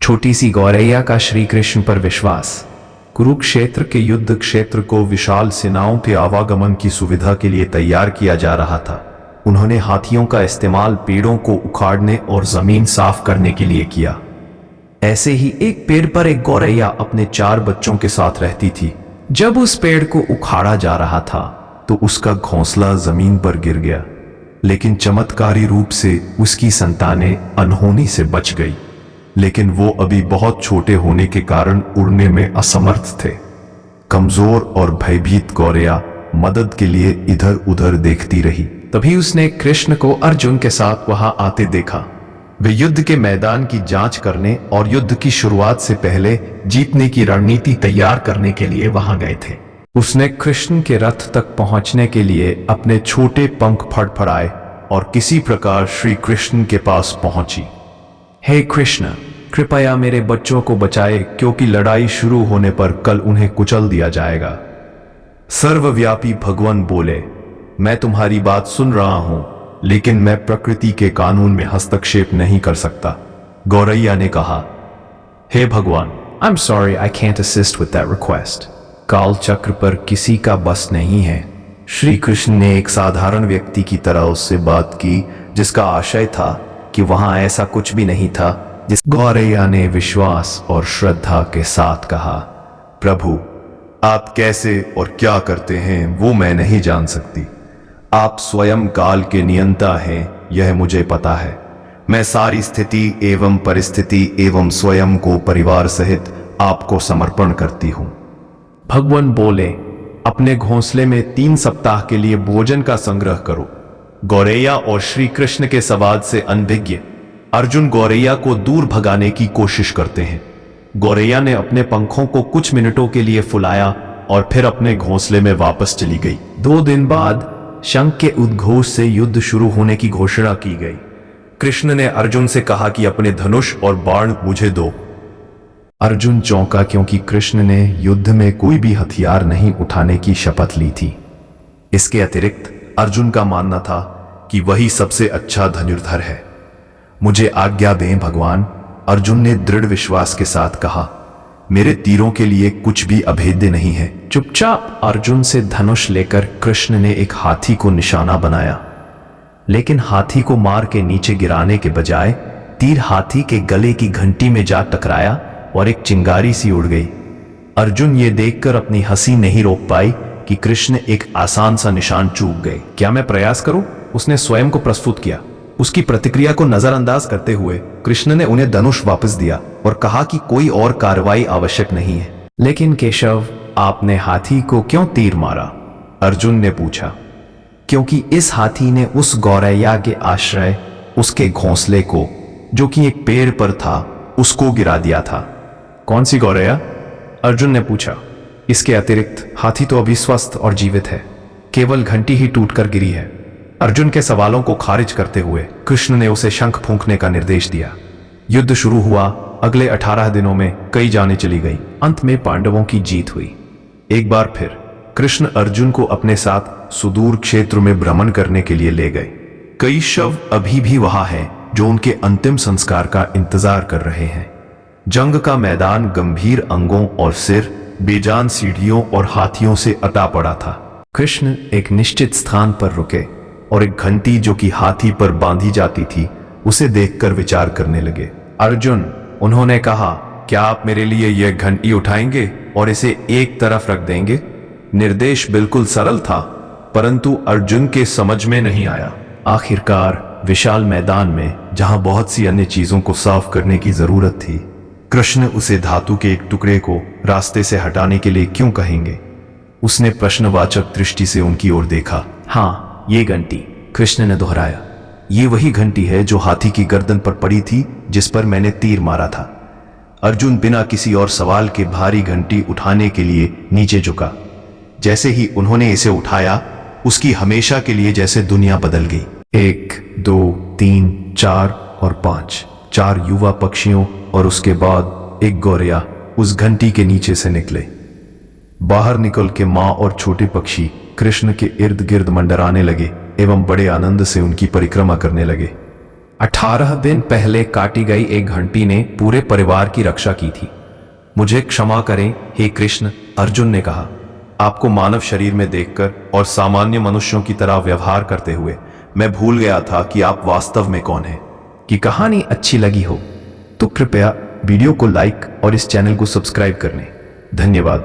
छोटी सी गौरैया का श्री कृष्ण पर विश्वास। कुरुक्षेत्र के युद्ध क्षेत्र को विशाल सेनाओं के आवागमन की सुविधा के लिए तैयार किया जा रहा था। उन्होंने हाथियों का इस्तेमाल पेड़ों को उखाड़ने और जमीन साफ करने के लिए किया। ऐसे ही एक पेड़ पर एक गौरैया अपने 4 बच्चों के साथ रहती थी। जब उस पेड़ को उखाड़ा जा रहा था तो उसका घोंसला जमीन पर गिर गया, लेकिन चमत्कारी रूप से उसकी संतानें अनहोनी से बच गई। लेकिन वो अभी बहुत छोटे होने के कारण उड़ने में असमर्थ थे। कमजोर और भयभीत गौरैया मदद के लिए इधर उधर देखती रही। तभी उसने कृष्ण को अर्जुन के साथ वहां आते देखा। वे युद्ध के मैदान की जांच करने और युद्ध की शुरुआत से पहले जीतने की रणनीति तैयार करने के लिए वहां गए थे। उसने कृष्ण के रथ तक पहुंचने के लिए अपने छोटे पंख फड़फड़ाए और किसी प्रकार श्री कृष्ण के पास पहुंची। हे कृष्ण, कृपया मेरे बच्चों को बचाए, क्योंकि लड़ाई शुरू होने पर कल उन्हें कुचल दिया जाएगा। सर्वव्यापी भगवान बोले, मैं तुम्हारी बात सुन रहा हूं, लेकिन मैं प्रकृति के कानून में हस्तक्षेप नहीं कर सकता। गौरैया ने कहा, हे भगवान, I am sorry, I can't assist with that request. काल चक्र पर किसी का बस नहीं है। श्री कृष्ण ने एक साधारण व्यक्ति की तरह उससे बात की, जिसका आशय था कि वहां ऐसा कुछ भी नहीं था। जिस गौरैया ने विश्वास और श्रद्धा के साथ कहा, प्रभु, आप कैसे और क्या करते हैं वो मैं नहीं जान सकती। आप स्वयं काल के नियंता हैं, यह मुझे पता है। मैं सारी स्थिति एवं परिस्थिति एवं स्वयं को परिवार सहित आपको समर्पण करती हूं। भगवान बोले, अपने घोंसले में 3 सप्ताह के लिए भोजन का संग्रह करो। गौरैया और श्री कृष्ण के संवाद से अनभिज्ञ अर्जुन गौरैया को दूर भगाने की कोशिश करते हैं। गौरैया ने अपने पंखों को कुछ मिनटों के लिए फुलाया और फिर अपने घोंसले में वापस चली गई। 2 दिन बाद शंख के उद्घोष से युद्ध शुरू होने की घोषणा की गई। कृष्ण ने अर्जुन से कहा कि अपने धनुष और बाण मुझे दो। अर्जुन चौंका, क्योंकि कृष्ण ने युद्ध में कोई भी हथियार नहीं उठाने की शपथ ली थी। इसके अतिरिक्त अर्जुन का मानना था कि वही सबसे अच्छा धनुर्धर है। मुझे आज्ञा दें भगवान, अर्जुन ने दृढ़ विश्वास के साथ कहा। मेरे तीरों के लिए कुछ भी अभेद्य नहीं है। चुपचाप अर्जुन से धनुष लेकर कृष्ण ने एक हाथी को निशाना बनाया, लेकिन हाथी को मार के नीचे गिराने के बजाय तीर हाथी के गले की घंटी में जा टकराया और एक चिंगारी सी उड़ गई। अर्जुन ये देखकर अपनी हंसी नहीं रोक पाई कि कृष्ण एक आसान सा निशान चूक गए। क्या मैं प्रयास करूं? उसने स्वयं को प्रस्तुत किया। उसकी प्रतिक्रिया को नजरअंदाज करते हुए कृष्ण ने उन्हें धनुष वापस दिया और कहा कि कोई और कार्रवाई आवश्यक नहीं है। लेकिन केशव, आपने हाथी को क्यों तीर मारा? अर्जुन ने पूछा। क्योंकि इस हाथी ने उस गौरैया के आश्रय, उसके घोंसले को, जो कि एक पेड़ पर था, उसको गिरा दिया था। कौन सी गौरैया? अर्जुन ने पूछा। इसके अतिरिक्त हाथी तो अभी स्वस्थ और जीवित है, केवल घंटी ही टूटकर गिरी है। अर्जुन के सवालों को खारिज करते हुए कृष्ण ने उसे शंख फूंकने का निर्देश दिया। युद्ध शुरू हुआ। अगले 18 दिनों में कई जानें चली गई। अंत में पांडवों की जीत हुई। एक बार फिर कृष्ण अर्जुन को अपने साथ सुदूर क्षेत्र में भ्रमण करने के लिए ले गए। कई शव अभी भी वहां हैं जो उनके अंतिम संस्कार का इंतजार कर रहे हैं। जंग का मैदान गंभीर अंगों और सिर, बेजान सीढ़ियों और हाथियों से अटा पड़ा था। कृष्ण एक निश्चित स्थान पर रुके और एक घंटी जो कि हाथी पर बांधी जाती थी, उसे देखकर विचार करने लगे। अर्जुन, उन्होंने कहा, क्या आप मेरे लिए यह घंटी उठाएंगे और इसे एक तरफ रख देंगे? निर्देश बिल्कुल सरल था, परंतु अर्जुन के समझ में नहीं आया। आखिरकार विशाल मैदान में, जहां बहुत सी अन्य चीजों को साफ करने की जरूरत थी, कृष्ण उसे धातु के एक टुकड़े को रास्ते से हटाने के लिए क्यों कहेंगे? उसने प्रश्नवाचक दृष्टि से उनकी ओर देखा। हाँ, ये घंटी, कृष्ण ने दोहराया। ये वही घंटी है जो हाथी की गर्दन पर पड़ी थी, जिस पर मैंने तीर मारा था। अर्जुन बिना किसी और सवाल के भारी घंटी उठाने के लिए नीचे झुका। जैसे ही उन्होंने इसे उठाया, उसकी हमेशा के लिए जैसे दुनिया बदल गई। 1, 2, 3, 4 और 5, 4 युवा पक्षियों और उसके बाद एक गौरैया उस घंटी के नीचे से निकले। बाहर निकल के मां और छोटे पक्षी कृष्ण के इर्द गिर्द मंडराने लगे एवं बड़े आनंद से उनकी परिक्रमा करने लगे। 18 दिन पहले काटी गई एक घंटी ने पूरे परिवार की रक्षा की थी। मुझे क्षमा करें हे कृष्ण, अर्जुन ने कहा। आपको मानव शरीर में देखकर और सामान्य मनुष्यों की तरह व्यवहार करते हुए मैं भूल गया था कि आप वास्तव में कौन हैं। कि कहानी अच्छी लगी हो तो कृपया वीडियो को लाइक और इस चैनल को सब्सक्राइब करने। धन्यवाद।